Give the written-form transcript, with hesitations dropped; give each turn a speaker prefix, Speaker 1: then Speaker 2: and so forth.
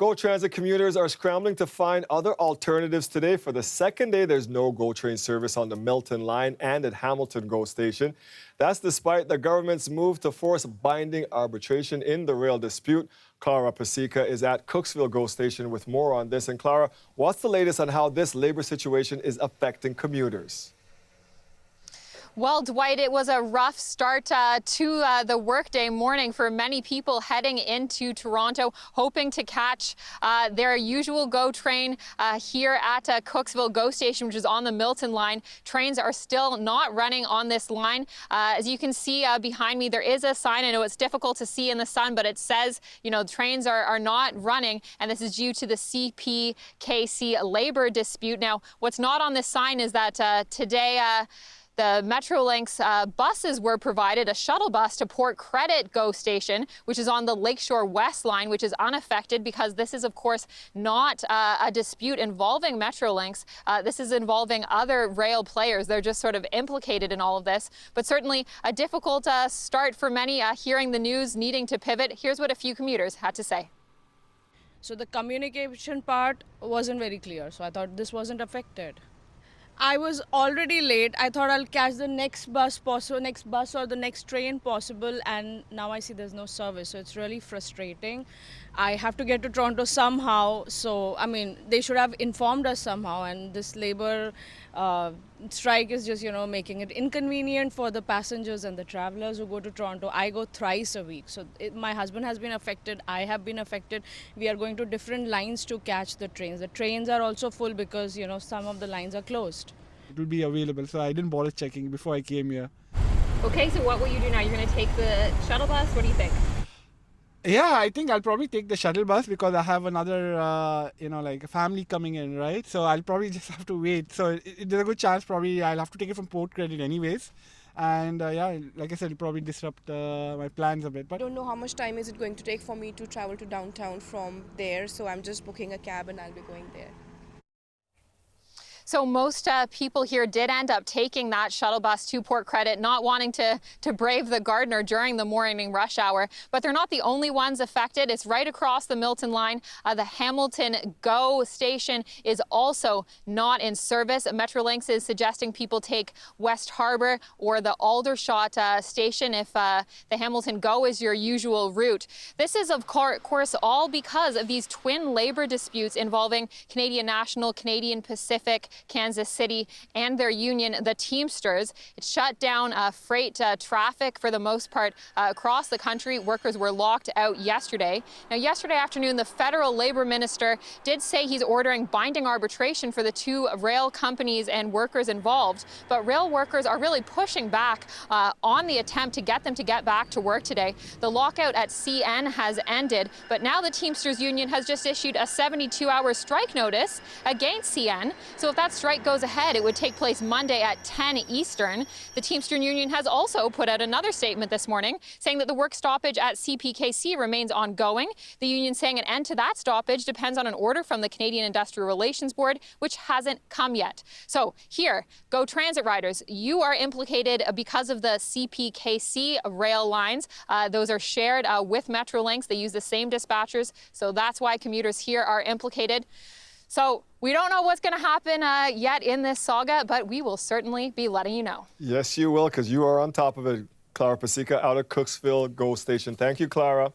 Speaker 1: GO Transit commuters are scrambling to find other alternatives today. For the second day, there's no GO train service on the Milton line and at Hamilton GO station. That's despite the government's move to force binding arbitration in the rail dispute. Clara Pasieka is at Cooksville GO station with more on this. And Clara, what's the latest on how this labor situation is affecting commuters?
Speaker 2: Well, Dwight, it was a rough start to the workday morning for many people heading into Toronto, hoping to catch their usual GO train here at Cooksville GO station, which is on the Milton line. Trains are still not running on this line. As you can see behind me, there is a sign. I know it's difficult to see in the sun, but it says, trains are not running, and this is due to the CPKC labor dispute. Now, what's not on this sign is that today, the Metrolinx buses were provided, a shuttle bus to Port Credit GO station, which is on the Lakeshore West line, which is unaffected because this is, of course, not a dispute involving Metrolinx. This is involving other rail players. They're just sort of implicated in all of this. But certainly a difficult start for many hearing the news, needing to pivot. Here's what a few commuters had to say.
Speaker 3: So the communication part wasn't very clear, so I thought this wasn't affected. I was already late. I thought I'll catch the next bus or the next train possible, and now I see there's no service, so it's really frustrating. I have to get to Toronto somehow, so they should have informed us somehow, and this labor strike is just making it inconvenient for the passengers and the travelers who go to Toronto. I go thrice a week, so my husband has been affected, I have been affected. We are going to different lines to catch the trains. The trains are also full because some of the lines are closed.
Speaker 4: It will be available, so I didn't bother checking before I came here.
Speaker 2: Okay, so what will you do now? You're going to take the shuttle bus? What do you think?
Speaker 4: Yeah, I think I'll probably take the shuttle bus because I have another, like a family coming in, right? So I'll probably just have to wait. So there's a good chance probably I'll have to take it from Port Credit anyways. And like I said, it'll probably disrupt my plans a bit. But
Speaker 5: I don't know how much time is it going to take for me to travel to downtown from there. So I'm just booking a cab and I'll be going there.
Speaker 2: So most people here did end up taking that shuttle bus to Port Credit, not wanting to brave the Gardiner during the morning rush hour. But they're not the only ones affected. It's right across the Milton line. The Hamilton GO station is also not in service. Metrolinx is suggesting people take West Harbour or the Aldershot station if the Hamilton GO is your usual route. This is, of course, all because of these twin labor disputes involving Canadian National, Canadian Pacific, Kansas City, and their union, the Teamsters. It shut down freight traffic for the most part across the country. Workers were locked out yesterday. Now, yesterday afternoon, the federal labor minister did say he's ordering binding arbitration for the two rail companies and workers involved. But rail workers are really pushing back on the attempt to get them to get back to work today. The lockout at CN has ended, but now the Teamsters union has just issued a 72-hour strike notice against CN. So if that strike goes ahead, it would take place Monday at 10 Eastern. The Teamster Union has also put out another statement this morning saying that the work stoppage at CPKC remains ongoing. The union saying an end to that stoppage depends on an order from the Canadian Industrial Relations Board, which hasn't come yet. So here, GO Transit riders, you are implicated because of the CPKC rail lines. Those are shared with Metrolinx. They use the same dispatchers, so that's why commuters here are implicated. So we don't know what's going to happen yet in this saga, but we will certainly be letting you know.
Speaker 1: Yes, you will, because you are on top of it. Clara Pasieka out of Cooksville GO station. Thank you, Clara.